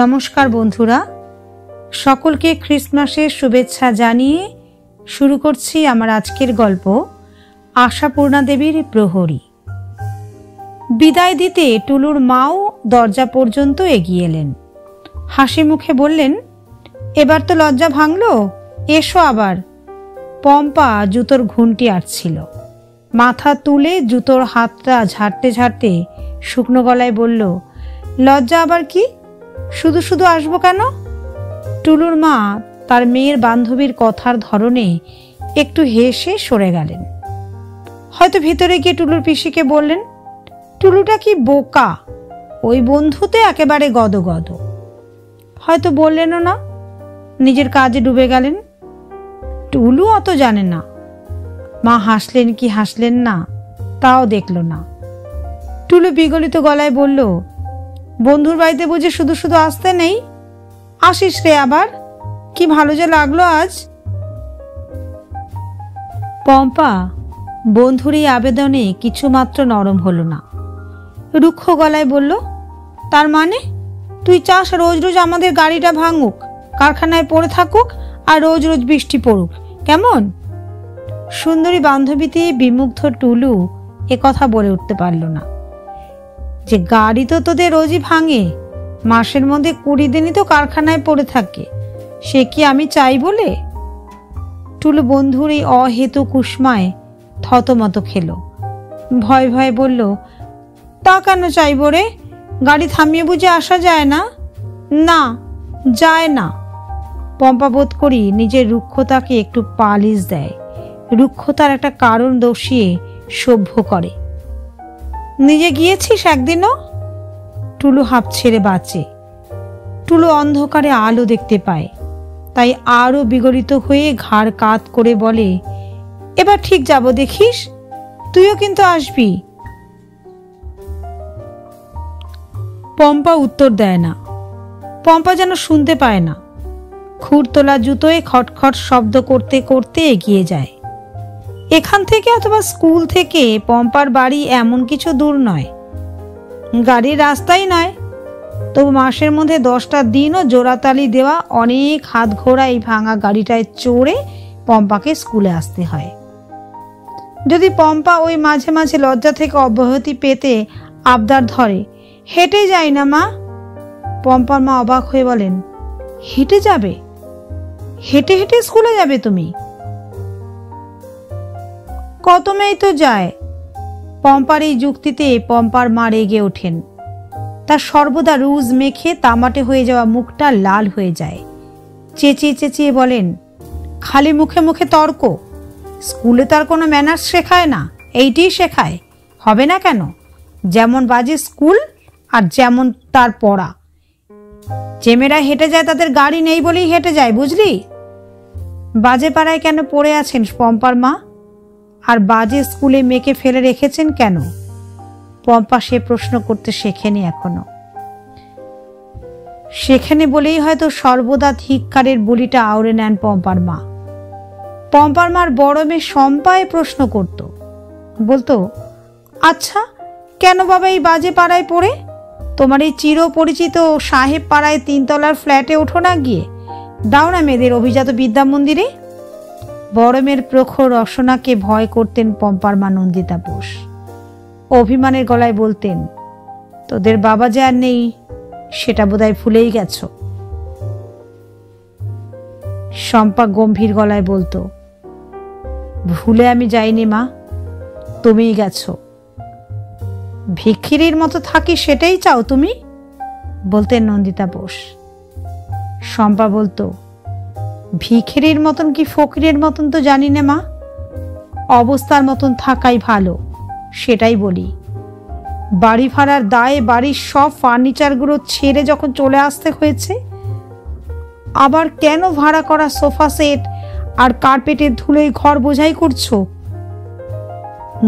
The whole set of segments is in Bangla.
নমস্কার বন্ধুরা, সকলকে ক্রিসমাসের শুভেচ্ছা জানিয়ে শুরু করছি আমার আজকের গল্প আশাপূর্ণা দেবীর প্রহরী। বিদায় দিতে টুলুর মাও দরজা পর্যন্ত এগিয়ে এলেন। হাসি মুখে বললেন, এবার তো লজ্জা ভাঙলো, এসো আবার। পম্পা জুতোর ঘুঁটি আটছিল, মাথা তুলে জুতোর হাতটা ঝাড়তে ঝাড়তে শুকনো গলায় বলল, লজ্জা আবার কি, শুধু শুধু আসবো কেন? টুলুর মা তার মেয়ের বান্ধবীর কথার ধরনে একটু হেসে সরে গেলেন। হয়তো ভেতরে গিয়ে টুলুর পিসিকে বললেন, টুলুটা কি বোকা, ওই বন্ধুতে একেবারে গদগদ। হয়তো বললেনও না, নিজের কাজে ডুবে গেলেন। টুলু অত জানে না, মা হাসলেন কি হাসলেন না তাও দেখল না। টুলু বিগলিত গলায় বলল, বন্ধুর বাড়িতে বুঝে শুধু শুধু আসতে নেই, আসিস রে আবার, কি ভালো যে লাগলো আজ। পম্পা বন্ধুর এই আবেদনে কিছুমাত্র নরম হলো না, রুক্ষ গলায় বলল, তার মানে তুই চাস রোজ রোজ আমাদের গাড়িটা ভাঙুক, কারখানায় পড়ে থাকুক আর রোজ রোজ বৃষ্টি পড়ুক, কেমন? সুন্দরী বান্ধবীতে বিমুগ্ধ টুলু কথা বলে উঠতে পারল না। যে গাড়ি তো তোদের রোজই ভাঙে, মাসের মধ্যে 20 দিনই তো কারখানায় পড়ে থাকে, সে কি আমি চাই বলে? টুলু বন্ধুর এই অহেতু কুসমায় থতমত খেল, ভয় ভয়ে বলল, তা কেন চাইব রে, গাড়ি থামিয়ে বুঝে আসা যায় না? না, যায় না। পম্পা বোধ করি নিজের রুক্ষতাকে একটু পালিশ দেয়, রুক্ষতার একটা কারণ দর্শিয়ে সভ্য করে। নিজে গিয়েছিস একদিনও? টুলু হাঁপ ছেড়ে বাঁচে। টুলু অন্ধকারে আলো দেখতে পায়, তাই আরো বিগলিত হয়ে ঘাড় কাত করে বলে, এবার ঠিক যাব দেখিস, তুইও কিন্তু আসবি। পম্পা উত্তর দেয় না, পম্পা যেন শুনতে পায় না। খুর তোলা জুতোয় খটখট শব্দ করতে করতে এগিয়ে যায়। এখান থেকে অথবা স্কুল থেকে পম্পার বাড়ি এমন কিছু দূর নয়, গাড়ির রাস্তাই নয়, তবু মাসের মধ্যে 10টা দিনও জোড়াতালি দেওয়া অনেক হাত ঘোড়া এই ভাঙা গাড়িটায় চড়ে পম্পাকে স্কুলে আসতে হয়। যদি পম্পা ওই মাঝে মাঝে লজ্জা থেকে অব্যাহতি পেতে আবদার ধরে, হেঁটে যাই না মা, পম্পার মা অবাক হয়ে বলেন, হেঁটে যাবে? হেঁটে হেঁটে স্কুলে যাবে তুমি? কত মেয়ে তো যায়। পম্পার এই যুক্তিতে পম্পার মা রেগে ওঠেন। তার সর্বদা রুজ মেখে তামাটে হয়ে যাওয়া মুখটা লাল হয়ে যায়। চেঁচিয়ে চেঁচিয়ে বলেন, খালি মুখে মুখে তর্ক, স্কুলে তার কোনো ম্যানার্স শেখায় না, এইটাই শেখায়, হবে না কেন? যেমন বাজে স্কুল আর যেমন তার পড়া। যে মেয়েরা হেঁটে যায় তাদের গাড়ি নেই বলেই হেঁটে যায়, বুঝলি? বাজে পাড়ায় কেন পড়ে আছেন পম্পার মা? আর বাজে স্কুলে মেয়েকে ফেলে রেখেছেন কেন? পম্পা সে প্রশ্ন করতে শেখেনি এখনো। সেখানে বলেই হয়তো সর্বদা ধিক্কারের বলিটা আওড়ে নেন পম্পার মা। পম্পার মার বড় মেয়ে শম্পায় প্রশ্ন করত, বলতো, আচ্ছা কেন বাবা এই বাজে পাড়ায় পড়ে? তোমার এই চির পরিচিত সাহেব পাড়ায় 3 তলার ফ্ল্যাটে ওঠো না গিয়ে, দাও না মেয়েদের অভিজাত বিদ্যা মন্দিরে। বড় মেয়ের প্রখর রসনাকে ভয় করতেন পম্পার মা নন্দিতা বোস। অভিমানের গলায় বলতেন, তোদের বাবা যে আর নেই সেটা বোধহয় ভুলেই গেছ। শম্পা গম্ভীর গলায় বলতো, ভুলে আমি যাইনি মা, তুমিই গেছো। ভিখিরির মতো থাকি সেটাই চাও তুমি? বলতেন নন্দিতা বোস। শম্পা বলতো, ভিখিরির মতন কি ফকিরের মতন তো জানি না মা, অবস্থার মতন থাকাই ভালো, সেটাই বলি। বাড়ি ভাড়ার দায়ে বাড়ির সব ফার্নিচারগুলো ছেড়ে যখন চলে আসতে হয়েছে, আবার কেন ভাড়া করা সোফা সেট আর কার্পেটের ধুলোয় ঘর বোঝাই করছো?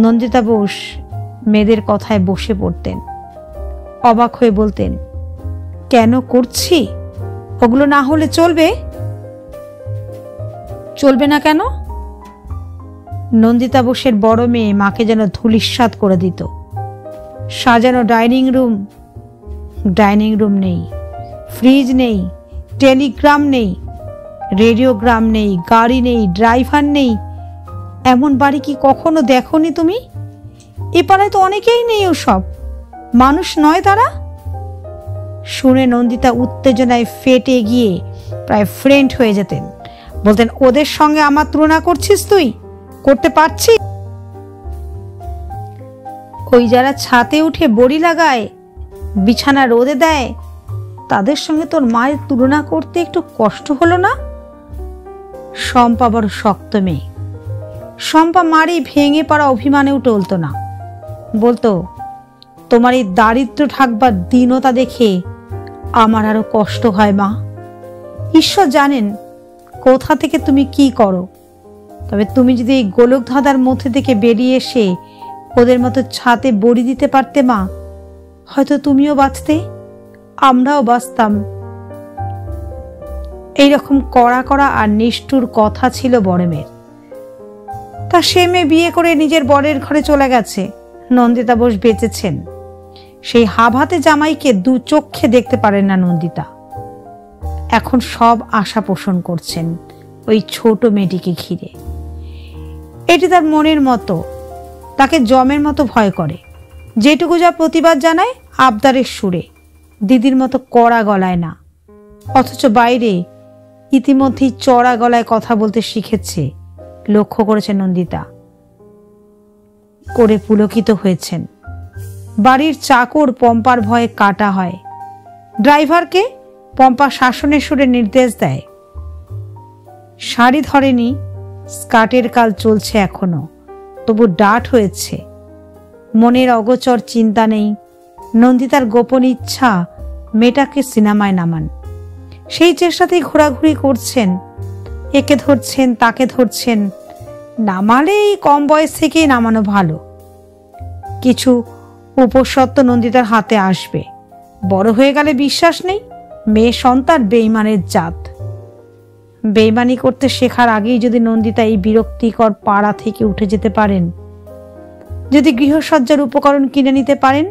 নন্দিতা বোস মেয়েদের কথায় বসে পড়তেন, অবাক হয়ে বলতেন, কেন করছি? ওগুলো না হলে চলবে? চলবে না কেন? নন্দিতা বোসের বড় মেয়ে মাকে যেন ধূলিসাৎ করে দিত। সাজানো ডাইনিং রুম, ডাইনিং রুম নেই, ফ্রিজ নেই, টেলিগ্রাম নেই, রেডিওগ্রাম নেই, গাড়ি নেই, ড্রাইভার নেই, এমন বাড়ি কি কখনো দেখোনি তুমি? এ পাড়ায় তো অনেকেই নেই, ওসব মানুষ নয় তারা। শুনে নন্দিতা উত্তেজনায় ফেটে গিয়ে প্রায় ফ্রেন্ড হয়ে যেতেন। বলতেন, ওদের সঙ্গে আমার তুলনা করছিস? তুই করতে পারছিস? ওই যারা ছাতে উঠে বড়ি লাগায়, বিছানা রোদে দেয়, তাদের সঙ্গে তোর মায়ের তুলনা করতে একটু কষ্ট হলো না? শম্পা বড় শক্ত মেয়ে। শম্পা মারি ভেঙে পড়া অভিমানেও টলতো না। বলতো, তোমার এই দারিদ্র ঠাকবার দীনতা দেখে আমার আরো কষ্ট হয় মা। ঈশ্বর জানেন কোথা থেকে তুমি কি করো, তবে তুমি যদি এই গোলক ধাঁধার মধ্যে থেকে বেরিয়ে এসে ওদের মতো ছাতে বড়ি দিতে পারতে মা, হয়তো তুমিও বাঁচতে, আমরাও বাঁচতাম। এইরকম কড়া কড়া আর নিষ্ঠুর কথা ছিল বড় মেয়ের। তা সে মেয়ে বিয়ে করে নিজের বরের ঘরে চলে গেছে। নন্দিতা বোস বেঁচেছেন। সেই হাভাতে জামাইকে দু চোখে দেখতে পারেন না নন্দিতা। এখন সব আশা পোষণ করছেন ওই ছোট মেয়েটিকে ঘিরে। এটি তার মনের মতো, তাকে জমের মতো ভয় করে। যেটুকু যা প্রতিবাদ জানায় আবদারের সুরে, দিদির মতো কড়া গলায় না। অথচ বাইরে ইতিমধ্যেই চড়া গলায় কথা বলতে শিখেছে, লক্ষ্য করেছেন নন্দিতা। করে পুলকিত হয়েছেন। বাড়ির চাকর পম্পার ভয়ে কাটা হয়। ড্রাইভারকে পম্পা শাসনের সুরে নির্দেশ দেয়। শাড়ি ধরেনি, স্কার্টের কাল চলছে এখনো, তবু ডাট হয়েছে। মনের অগোচর চিন্তা নেই। নন্দিতার গোপন ইচ্ছা মেয়েটাকে সিনেমায় নামান। সেই চেষ্টাতেই ঘোরাঘুরি করছেন। একে ধরছেন, তাকে ধরছেন। নামালে এই কম বয়স থেকেই নামানো ভালো। কিছু উপসত্ত্ব নন্দিতার হাতে আসবে। বড় হয়ে গেলে বিশ্বাস নেই, মেয়ে সন্তান বেইমানের জাত। বেইমানি করতে শেখার আগেই যদি নন্দিতা এই বিরক্তিকর পাড়া থেকে উঠে যেতে পারেন, যদি গৃহসজ্জার উপকরণ কিনে নিতে পারেন,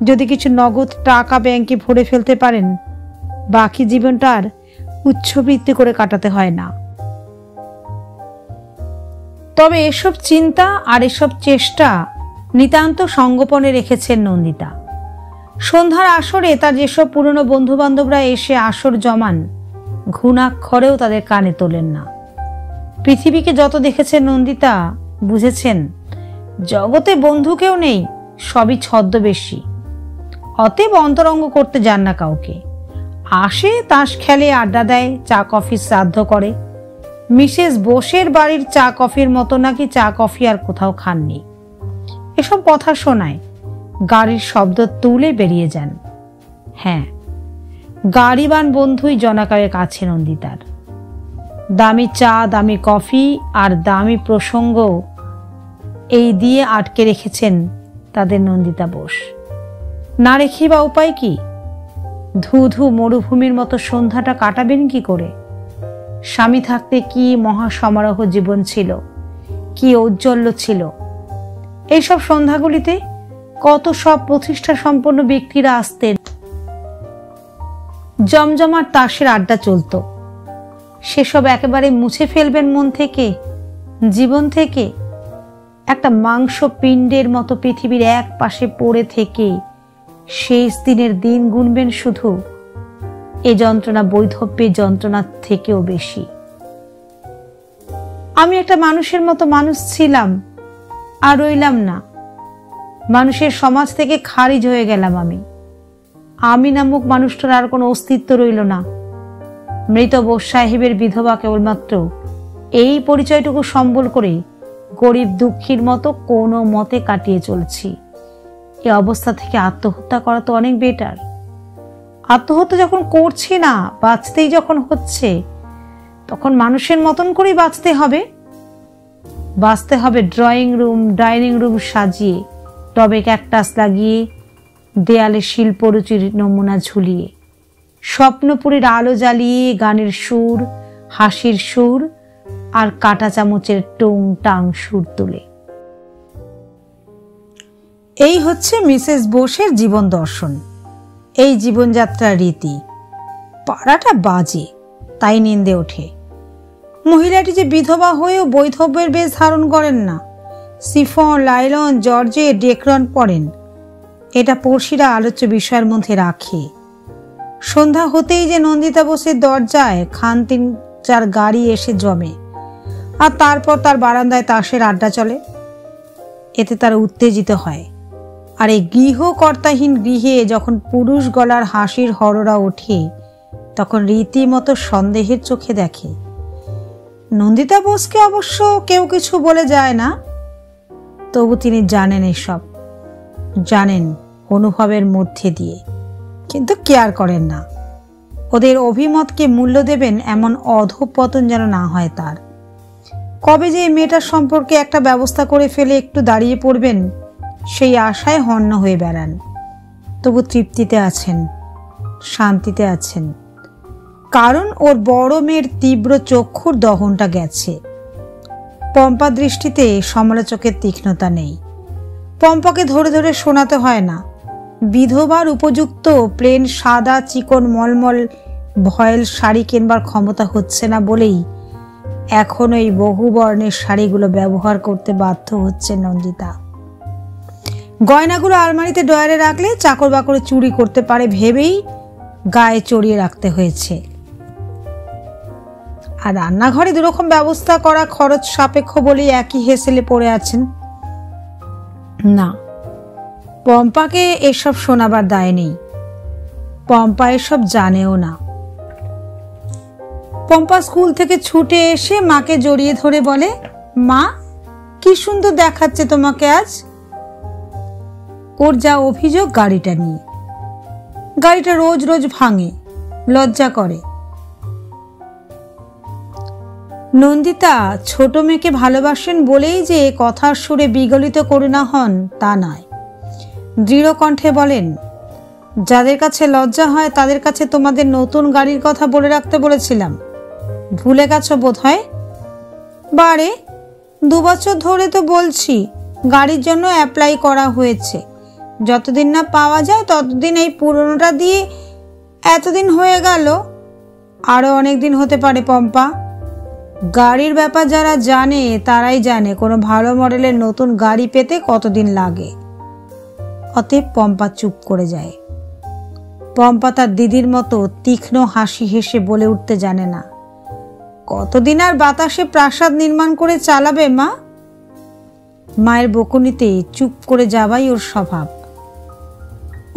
যদি কিছু নগদ টাকা ব্যাংকে ভরে ফেলতে পারেন, বাকি জীবনটা আর উচ্চবৃত্তি করে কাটাতে হয় না। তবে এসব চিন্তা আর এসব চেষ্টা নিতান্ত সঙ্গোপনে রেখেছেন নন্দিতা। সন্ধ্যার আসরে তার যেসব পুরনো বন্ধু বান্ধবরা এসে আসর জমান, ঘুণাক্ষরেও তাদের কানে তোলেন না। পৃথিবীকে যত দেখেছেন নন্দিতা, বুঝেছেন জগতে বন্ধু কেউ নেই, সবই ছদ্মবেশী। অতএব অন্তরঙ্গ করতে যান না কাউকে। আসে, তাস খেলে, আড্ডা দেয়, চা কফি শ্রাদ্ধ করে। মিসেস বোসের বাড়ির চা কফির মতো নাকি চা কফি আর কোথাও খাননি, এসব কথা শোনায়। গাড়ির শব্দ তুলে বেরিয়ে যান। হ্যাঁ, গাড়িবান বন্ধুই জনাকারের কাছে নন্দিতার। দামি চা, দামি কফি আর দামি প্রসঙ্গ, এই দিয়ে আটকে রেখেছেন তাদের নন্দিতা বোস। না রেখে বা উপায় কি? ধু ধু মরুভূমির মতো সন্ধ্যাটা কাটাবেন কি করে? স্বামী থাকতে কি মহাসমারোহ জীবন ছিল, কি ঔজ্জ্বল্য ছিল। এইসব সন্ধ্যাগুলিতে কত সব প্রতিষ্ঠা সম্পন্ন ব্যক্তিরা আসতেন। জমজমার তাসের আড্ডা চলত। সেসব একেবারে মুছে ফেলবেন মন থেকে, জীবন থেকে। একটা মাংস পিণ্ডের মতো পৃথিবীর এক পাশে পড়ে থেকে শেষ দিনের দিন গুনবেন শুধু। এ যন্ত্রণা বৈধব্যের যন্ত্রণার থেকেও বেশি। আমি একটা মানুষের মতো মানুষ ছিলাম, আর রইলাম না। মানুষের সমাজ থেকে খারিজ হয়ে গেলাম আমি নামক মানুষটার আর কোনো অস্তিত্ব রইল না। মৃত বোস সাহেবের বিধবা কেবলমাত্র এই পরিচয়টুকু সম্বল করে গরিব দুঃখীর মতো কোনো মতে কাটিয়ে চলছি। এ অবস্থা থেকে আত্মহত্যা করা তো অনেক বেটার। আত্মহত্যা যখন করছি না, বাঁচতেই যখন হচ্ছে, তখন মানুষের মতন করেই বাঁচতে হবে। বাঁচতে হবে ড্রয়িং রুম, ডাইনিং রুম সাজিয়ে, টবে ক্যাকটাস লাগিয়ে, দেয়ালে শিল্পরুচির নমুনা ঝুলিয়ে, স্বপ্নপুরীর আলো জ্বালিয়ে, গানের সুর, হাসির সুর আর কাঁটা চামচের টুং টাং সুর তুলে। এই হচ্ছে মিসেস বোসের জীবন দর্শন। এই জীবনযাত্রার রীতি। পাড়াটা বাজে, তাই নিন্দে ওঠে। মহিলাটি যে বিধবা হয়েও বৈধব্যের বেশ ধারণ করেন না, সিফন, লাইলন, জর্জে, ডেকরন পরেন, এটা পড়শিরা আলোচ্য বিষয়ের মধ্যে রাখে। সন্ধ্যা হতেই যে নন্দিতা বসে দরজায় খান 3-4 গাড়ি এসে জমে, আর তারপর তার বারান্দায় তাসের আড্ডা চলে। এতে তারা উত্তেজিত হয়। আর এই গৃহকর্তাহীন গৃহে যখন পুরুষ গলার হাসির হররা ওঠে, তখন রীতিমতো সন্দেহের চোখে দেখে। নন্দিতা বোসকে অবশ্য কেউ কিছু বলে যায় না, তবু তিনি জানেন এসব, জানেন অনুভবের মধ্যে দিয়ে, কিন্তু কেয়ার করেন না। ওদের অভিমতকে মূল্য দেবেন এমন অধঃপতন যেন না হয় তার। কবে যে এই মেয়েটার সম্পর্কে একটা ব্যবস্থা করে ফেলে একটু দাঁড়িয়ে পড়বেন, সেই আশায় হন্য হয়ে বেড়ান। তবু তৃপ্তিতে আছেন, শান্তিতে আছেন, কারণ ওর বড় মেয়ের তীব্র চক্ষুর দহনটা গেছে। পম্পা দৃষ্টিতে সমালোচকের তীক্ষ্ণতা নেই। পম্পাকে ধরে ধরে শোনাতে হয় না। বিধবার উপযুক্ত প্লেন সাদা চিকন মলমল ভয়েল শাড়ি কেনবার ক্ষমতা হচ্ছে না বলেই এখন এই বহু বর্ণের শাড়িগুলো ব্যবহার করতে বাধ্য হচ্ছে নন্দিতা। গয়নাগুলো আলমারিতে ডয়ারে রাখলে চাকর বাকরে চুরি করতে পারে ভেবেই গায়ে চড়িয়ে রাখতে হয়েছে। আর রান্নাঘরে দুরকম ব্যবস্থা করা খরচ সাপেক্ষ বলেই একই হেসেলে পড়ে আছেন। না, পম্পাকে এসব শোনাবার দায় নেই। পম্পা এসব জানেও না। পম্পা স্কুল থেকে ছুটে এসে মাকে জড়িয়ে ধরে বলে, মা, কি সুন্দর দেখাচ্ছে তোমাকে আজ। ওর যা অভিযোগ গাড়িটা নিয়ে। গাড়িটা রোজ রোজ ভাঙে, লজ্জা করে। নন্দিতা ছোট মেয়েকে ভালোবাসেন বলেই যে কথার সুরে বিগলিত করুণা হন তা নয়। দৃঢ় কণ্ঠে বলেন, যাদের কাছে লজ্জা হয় তাদের কাছে তোমাদের নতুন গাড়ির কথা বলে রাখতে বলেছিলাম, ভুলে গেছো বোধ হয়। বারে 2 বছর ধরে তো বলছি গাড়ির জন্য অ্যাপ্লাই করা হয়েছে, যতদিন না পাওয়া যায় ততদিন এই পুরনোটা দিয়ে। এতদিন হয়ে গেল, আরো অনেক দিন হতে পারে পম্পা। গাড়ির ব্যাপার যারা জানে তারাই জানে কোনো ভালো মডেলের নতুন গাড়ি পেতে কতদিন লাগে। অতএব পম্পা চুপ করে যায়। পম্পা তার দিদির মতো তীক্ষ্ণ হাসি হেসে বলে উঠতে জানে না, কতদিন আর বাতাসে প্রাসাদ নির্মাণ করে চালাবে মা। মায়ের বকুনিতে চুপ করে যাওয়াই ওর স্বভাব।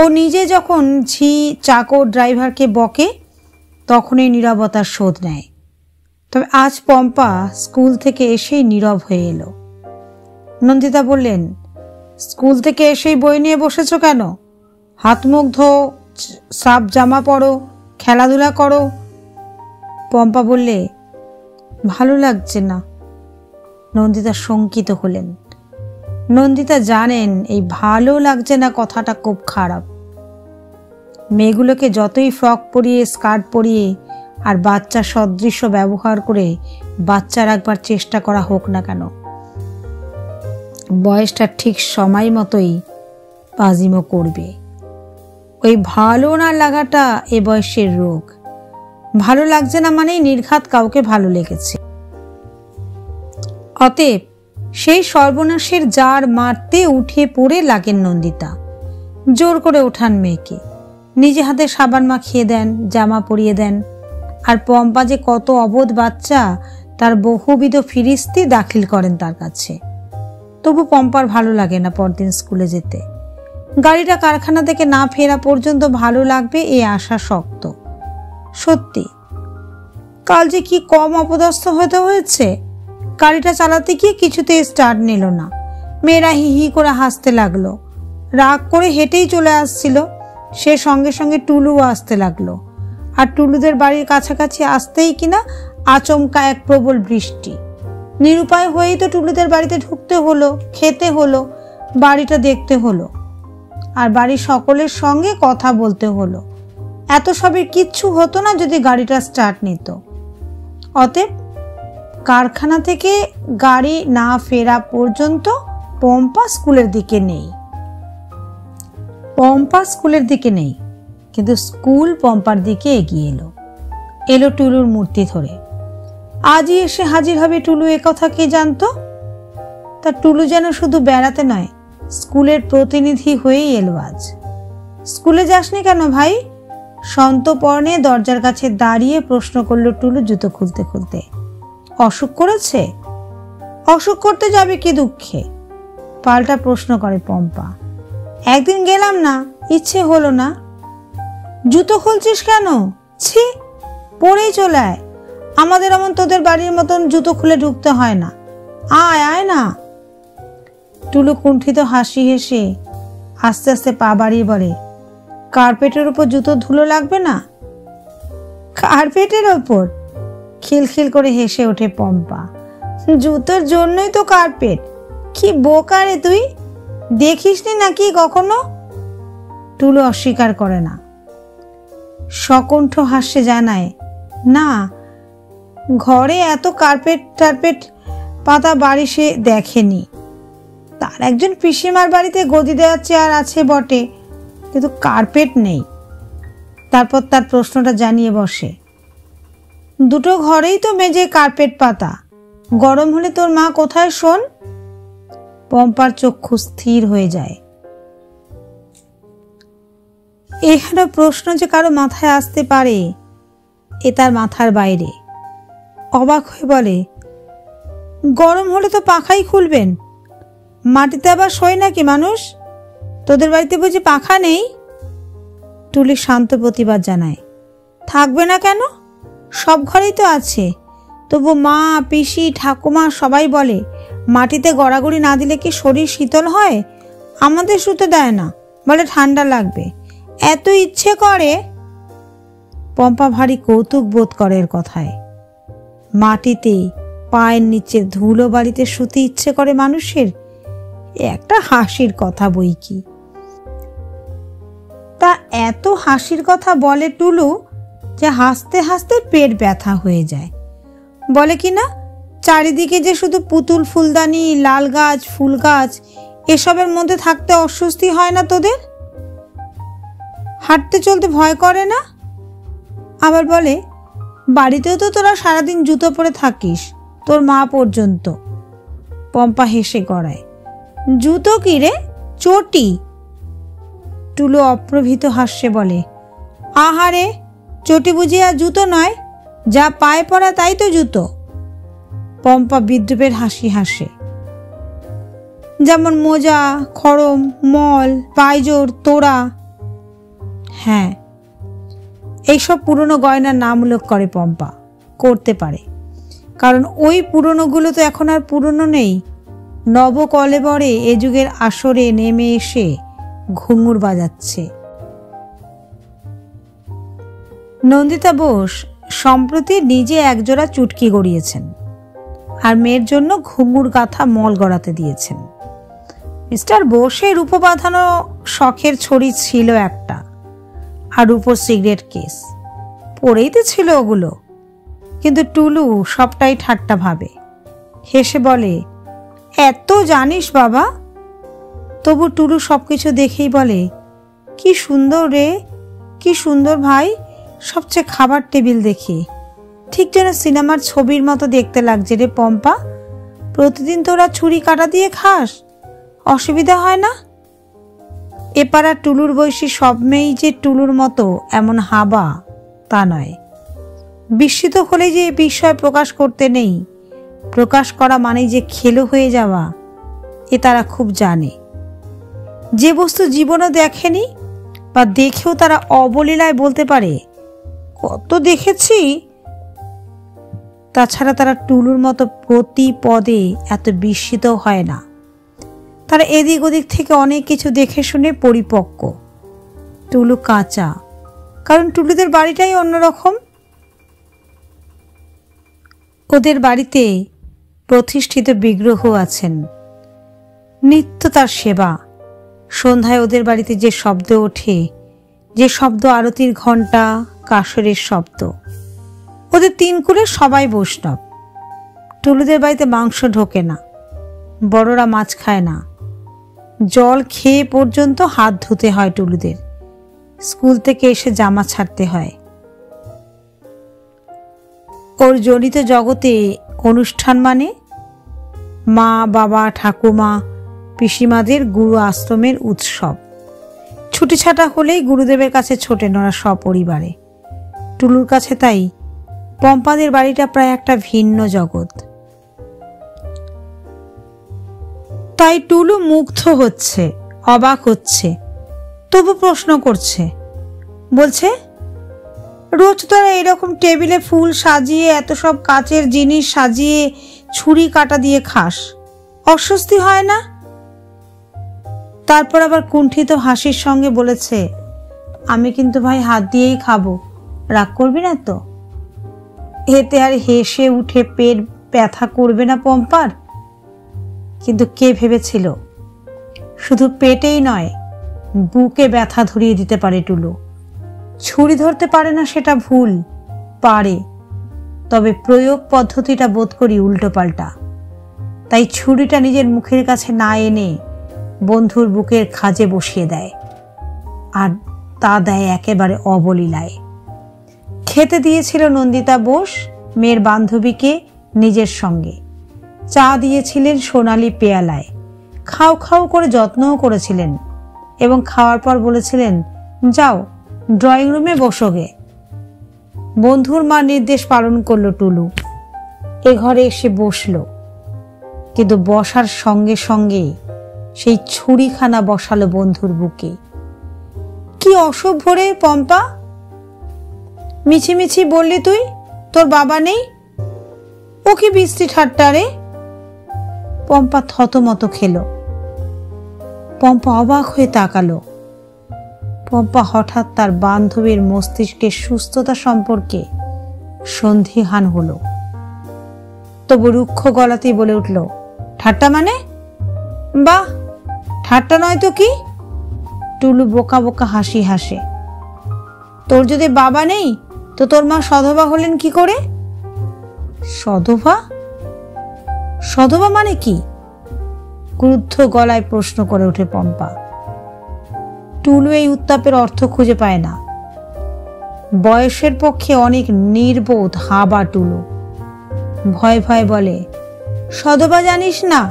ও নিজে যখন চাকর ড্রাইভারকে বকে তখনই নীরবতার শোধ নেয়। তবে আজ পম্পা স্কুল থেকে এসেই নীরব হয়ে এলো। নন্দিতা বললেন, স্কুল থেকে এসেই বই নিয়ে বসেছো কেন? হাত মুখ ধো, সাফ জামা পরো, খেলাধুলা করো। পম্পা বললে, ভালো লাগছে না। নন্দিতা শঙ্কিত হলেন। নন্দিতা জানেন এই ভালো লাগছে না কথাটা খুব খারাপ। মেয়েগুলোকে যতই ফ্রক পরিয়ে, স্কার্ট পরিয়ে আর বাচ্চা সদৃশ্য ব্যবহার করে বাচ্চা রাখবার চেষ্টা করা হোক না কেন, বয়সটা ঠিক সময় মতোই পাজিমো করবে। ওই ভালো না লাগাটা এ বয়সের রোগ। ভালো লাগছে না মানেই নির্ঘাত কাউকে ভালো লেগেছে। অতএব সেই সর্বনাশের জার মারতে উঠে পড়ে লাগেন নন্দিতা। জোর করে ওঠান মেয়েকে, নিজে হাতে সাবান মাখিয়ে দেন, জামা পরিয়ে দেন। আর পম্পা যে কত অবোধ বাচ্চা তার বহুবিধ ফিরিস্তি দাখিল করেন তার কাছে। তবু পম্পার ভালো লাগে না পরদিন স্কুলে যেতে। গাড়িটা কারখানা থেকে না ফেরা পর্যন্ত ভালো লাগবে এই আশা শক্ত। সত্যি কাল যে কি কম অপদস্থ হতে হয়েছে। গাড়িটা চালাতে গিয়ে কিছুতেই স্টার্ট নিল না। মেয়েরা হি হি করে হাসতে লাগলো। রাগ করে হেঁটেই চলে আসছিল। সে সঙ্গে সঙ্গে টুলুও আসতে লাগলো। আর টুলুদের বাড়ির কাছাকাছি আসতেই কিনা আচমকা এক প্রবল বৃষ্টি। নিরুপায় হয়েই তো টুলুদের বাড়িতে ঢুকতে হলো, খেতে হলো, বাড়িটা দেখতে হলো, আর বাড়ির সকলের সঙ্গে কথা বলতে হলো। এত সবের কিচ্ছু হতো না যদি গাড়িটা স্টার্ট নিত। অতএব কারখানা থেকে গাড়ি না ফেরা পর্যন্ত পম্পা স্কুলের দিকে নেই। কিন্তু স্কুল পম্পার দিকে এগিয়ে এলো। এলো টুলুর মূর্তি ধরে। আজই এসে হাজির হবে টুলু, এ কথা কে জানতো? তা টুলু যেন শুধু বেড়াতে নয়, স্কুলের প্রতিনিধি হয়েই এলো আজ। স্কুলে যাসনি কেন ভাই? সন্তপর্ণে দরজার কাছে দাঁড়িয়ে প্রশ্ন করলো টুলু জুতো খুলতে খুলতে। অসুখ করেছে? অসুখ করতে যাবে কি দুঃখে? পাল্টা প্রশ্ন করে পম্পা। একদিন গেলাম না, ইচ্ছে হলো না। জুতো খুলছিস কেন? ছি, পরেই চলে আয়। আমাদের এমন তোদের বাড়ির মতন জুতো খুলে ঢুকতে হয় না। আয় আয় না। টুলু কুণ্ঠিত হাসি হেসে আস্তে আস্তে পা বাড়িয়ে বলে, কার্পেটের ওপর জুতো ধুলো লাগবে না? কার্পেটের ওপর? খিলখিল করে হেসে ওঠে পম্পা। জুতোর জন্যই তো কার্পেট। কি বোকা রে তুই, দেখিসনি নাকি কখনো? টুলু অস্বীকার করে না, সকণ্ঠ হাস্যে জানায়, না, ঘরে এত কার্পেট টার্পেট পাতা বাড়ি সে দেখেনি। তার একজন পিসিমার বাড়িতে গদি দেওয়ার চেয়ার আছে বটে, কিন্তু কার্পেট নেই। তারপর তার প্রশ্নটা জানিয়ে বসে, দুটো ঘরেই তো মেঝে কার্পেট পাতা, গরম হলে তোর মা কোথায় শোন? পম্পার চক্ষু স্থির হয়ে যায়। এখানে প্রশ্ন যে কারো মাথায় আসতে পারে এ তার মাথার বাইরে। অবাক হয়ে বলে, গরম হলে তো পাখাই খুলবেন, মাটিতে আবার শোয় নাকি মানুষ? তোদের বাড়িতে বুঝি পাখা নেই? টুলি শান্ত প্রতিবাদ জানায়, থাকবে না কেন? সব ঘরেই তো আছে। তবু মা, পিসি, ঠাকুমা সবাই বলে মাটিতে গড়াগড়ি না দিলে কি শরীর শীতল হয়? আমাদের শুতে দেয় না, বলে ঠান্ডা লাগবে। এত ইচ্ছে করে। পম্পা ভারী কৌতুক বোধ করে এর কথায়। মাটিতে পায়ের নিচে ধুলো বাড়িতে শুতে ইচ্ছে করে মানুষের? একটা হাসির কথা বই কি। তা এত হাসির কথা বলে টুলু যে হাসতে হাসতে পেট ব্যথা হয়ে যায়। বলে কি না, চারিদিকে যে শুধু পুতুল, ফুলদানি, লাল গাছ, ফুল গাছ, এসবের মধ্যে থাকতে অস্বস্তি হয় না তোদের? হাঁটতে চলতে ভয় করে না? আবার বলে, বাড়িতেও তো তোরা সারাদিন জুতো পরে থাকিস, তোর মা পর্যন্ত। পম্পা হেসে গড়ায়, জুতো কি রে, চটি। টুলু অপ্রভৃত হাস্যে বলে, আহারে, চটি বুঝি আর জুতো নয়? যা পায়ে পড়া তাই তো জুতো। পম্পা বিদ্রুপের হাসি হাসে। যেমন মোজা, খড়ম, মল, পায়জোর, তোড়া। হ্যাঁ, এইসব পুরনো গয়নার নাম উল্লেখ করে পম্পা। করতে পারে, কারণ ওই পুরনোগুলো তো এখন আর পুরনো নেই। নবকলেবরে এ যুগের আসরে নেমে এসে ঘুঙুর বাজাচ্ছে। নন্দিতা বোস সম্প্রতি নিজে একজোড়া চুটকি গড়িয়েছেন আর মেয়ের জন্য ঘুঙুর গাথা মল গড়াতে দিয়েছেন। মিস্টার বোসের রূপো বাঁধানো শখের ছড়ি ছিল একটা, আর উপর সিগারেট কেস পরেই তো ছিল ওগুলো। কিন্তু টুলু সবটাই ঠাট্টা ভাবে, হেসে বলে, এত জানিস বাবা। তবু টুলু সবকিছু দেখেই বলে, কি সুন্দর রে, কি সুন্দর ভাই। সবচেয়ে খাবার টেবিল দেখে ঠিক যেন সিনেমার ছবির মতো দেখতে লাগছে রে পম্পা। প্রতিদিন তোরা ছুরি কাটা দিয়ে খাস, অসুবিধা হয় না? এপাড়া টুলুর বয়সী সব মেয়েই যে টুলুর মতো এমন হাবা তা নয়। বিস্মিত হলে যে বিষয় প্রকাশ করতে নেই, প্রকাশ করা মানেই যে খেলো হয়ে যাওয়া, এ তারা খুব জানে। যে বস্তু জীবনও দেখেনি বা দেখেও তারা অবলীলায় বলতে পারে, কত দেখেছি। তাছাড়া তারা টুলুর মতো প্রতি পদে এত বিস্মিত হয় না। তারা এদিক ওদিক থেকে অনেক কিছু দেখে শুনে পরিপক্ক। টুলু কাঁচা, কারণ টুলুদের বাড়িটাই অন্যরকম। ওদের বাড়িতে প্রতিষ্ঠিত বিগ্রহ আছেন, নিত্য তার সেবা। সন্ধ্যায় ওদের বাড়িতে যে শব্দ ওঠে, যে শব্দ আরতির ঘণ্টা, কাসরের শব্দ। ওদের তিন কুলে সবাই বৈষ্ণব। টুলুদের বাড়িতে মাংস ঢোকে না, বড়রা মাছ খায় না, জল খেয়ে পর্যন্ত হাত ধুতে হয় টুলুদের। স্কুল থেকে এসে জামা ছাড়তে হয়। ওর জনিত জগতে অনুষ্ঠান মানে মা বাবা ঠাকুমা পিসিমাদের গুরু আশ্রমের উৎসব। ছুটি ছাটা হলেই গুরুদেবের কাছে ছোটেন ওরা সপরিবারে। টুলুর কাছে তাই পম্পাদের বাড়িটা প্রায় একটা ভিন্ন জগৎ। তাই টুলু মুগ্ধ হচ্ছে, অবাক হচ্ছে, তবু প্রশ্ন করছে। বলছে, রোজ তোরা এরকম টেবিলে ফুল সাজিয়ে এত সব কাচের জিনিস সাজিয়ে ছুরি কাটা দিয়ে খাস, অস্বস্তি হয় না? তারপর আবার কুণ্ঠিত হাসির সঙ্গে বলেছে, আমি কিন্তু ভাই হাত দিয়েই খাবো, রাগ করবি না তো? এতে আর হেসে উঠে পেট ব্যথা করবে না পম্পার? কিন্তু কে ভেবেছিল শুধু পেটেই নয়, বুকে ব্যথা ধরিয়ে দিতে পারে টুলু। ছুরি ধরতে পারে না সেটা ভুল, পারে, তবে প্রয়োগ পদ্ধতিটা বোধ করি উল্টো পাল্টা। তাই ছুরিটা নিজের মুখের কাছে না এনে বন্ধুর বুকের খাজে বসিয়ে দেয়, আর তা দেয় একেবারে অবলীলায়। খেতে দিয়েছিল নন্দিতা বোস মেয়ের বান্ধবীকে নিজের সঙ্গে। চা দিয়েছিলেন সোনালি পেয়ালায়, খাও খাও করে যত্নও করেছিলেন, এবং খাওয়ার পর বলেছিলেন, যাও ড্রয়িং রুমে বসোগে। বন্ধুর মা নির্দেশ পালন করলো টুলু। এ ঘরে এসে বসলো, কিন্তু বসার সঙ্গে সঙ্গে সেই ছুরিখানা বসালো বন্ধুর বুকে। কি অসভ্য রে পম্পা, মিছিমিছি বললি তুই তোর বাবা নেই? ও কি বিশ্রী ঠাট্টা রে? পম্পা থতমত খেল। পম্পা অবাক হয়ে তাকালো। পম্পা হঠাৎ তার বান্ধবীর মস্তিষ্কের সুস্থতা সম্পর্কে সন্দিহান হলো। তবু রুক্ষ গলাতেই বলে উঠল, ঠাট্টা মানে? বাহ, ঠাট্টা নয় তো কি? টুলু বোকা বোকা হাসি হাসে। তোর যদি বাবা নেই তো তোর মা সধবা হলেন কি করে? সধবা? সধবা মানে কি? ক্রুদ্ধ গলায় প্রশ্ন করে ওঠে পম্পা। টুলু এই উত্তাপের অর্থ খুঁজে পায় না। বয়সের পক্ষে অনেক নির্বোধ হাবা টুলু। ভয় ভয় বলে, সধবা জানিস না?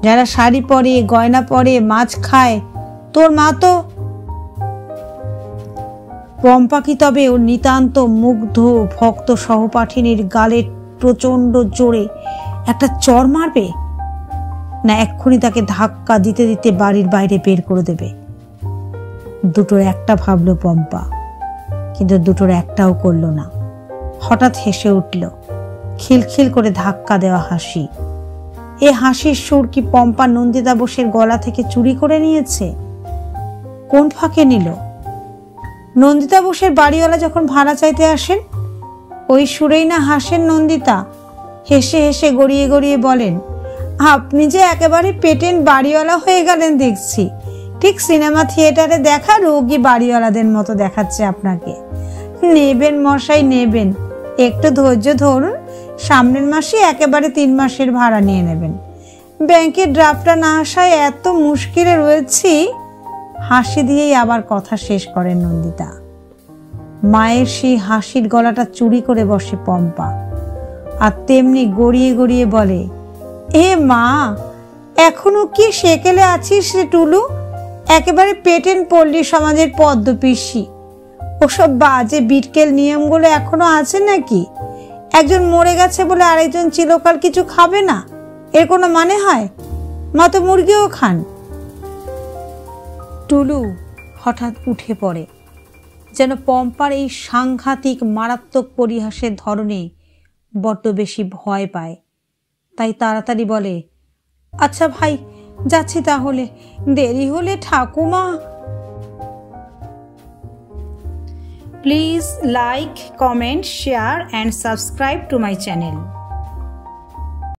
যারা শাড়ি পরে, গয়না পরে, মাছ খায়, তোর মা তো। পম্পা কি তবে ওর নিতান্ত মুগ্ধ ভক্ত সহপাঠিনীর গালে প্রচন্ড জোরে একটা চর মারবে, না এক্ষুনি তাকে ধাক্কা দিতে দিতে বাড়ির বাইরে বের করে দেবে? দুটোর একটা ভাবলো পম্পা, কিন্তু দুটোর একটাও করলো না। হঠাৎ হেসে উঠল, খিলখিল করে ধাক্কা দেওয়া হাসি। এ হাসির সুর কি পম্পা নন্দিতা বোসের গলা থেকে চুরি করে নিয়েছে? কোন ফাঁকে নিল? নন্দিতা বোসের বাড়িওয়ালা যখন ভাড়া চাইতে আসেন, ওই সুরেই না হাসেন নন্দিতা? হেসে হেসে গড়িয়ে গড়িয়ে বলেন, আপনি যে একেবারে পেটেন্ট বাড়িওয়ালা হয়ে গেলেন দেখছি। ঠিক সিনেমা থিয়েটারে দেখা রোগী বাড়িওয়ালাদের মতো দেখাচ্ছে আপনাকে। নেবেন মশাই নেবেন, একটু ধৈর্য ধরুন, সামনের মাসে একেবারে 3 মাসের ভাড়া নিয়ে নেবেন। ব্যাংকের ড্রাফটটা না আসায় এত মুশকিলে রয়েছি। হাসি দিয়েই আবার কথা শেষ করেন নন্দিতা। মায়ের সেই হাসির গলাটা চুরি করে বসে পম্পা, আর তেমনি গড়িয়ে গড়িয়ে বলে, এ মা, এখনো কি সেকেলে আছিস রে টুলু? একেবারে পেটেন্ট পল্লী সমাজের পদ্মপিসি। ওসব বাজে বিটকেল নিয়মগুলো এখনো আছে নাকি? একজন মরে গেছে বলে আরেকজন চিরকাল কিছু খাবে না, এর কোনো মানে হয়? মা তো মুরগিও খান। টুলু হঠাৎ উঠে পড়ে, যেন পম্পার এই সাংঘাতিক মারাত্মক পরিহাসের ধরনে বড্ড বেশি ভয় পায়। তাই তাড়াতাড়ি বলে, আচ্ছা ভাই, যাচ্ছি তাহলে, দেরি হলে ঠাকুমা। Please like, comment, share and subscribe to my channel.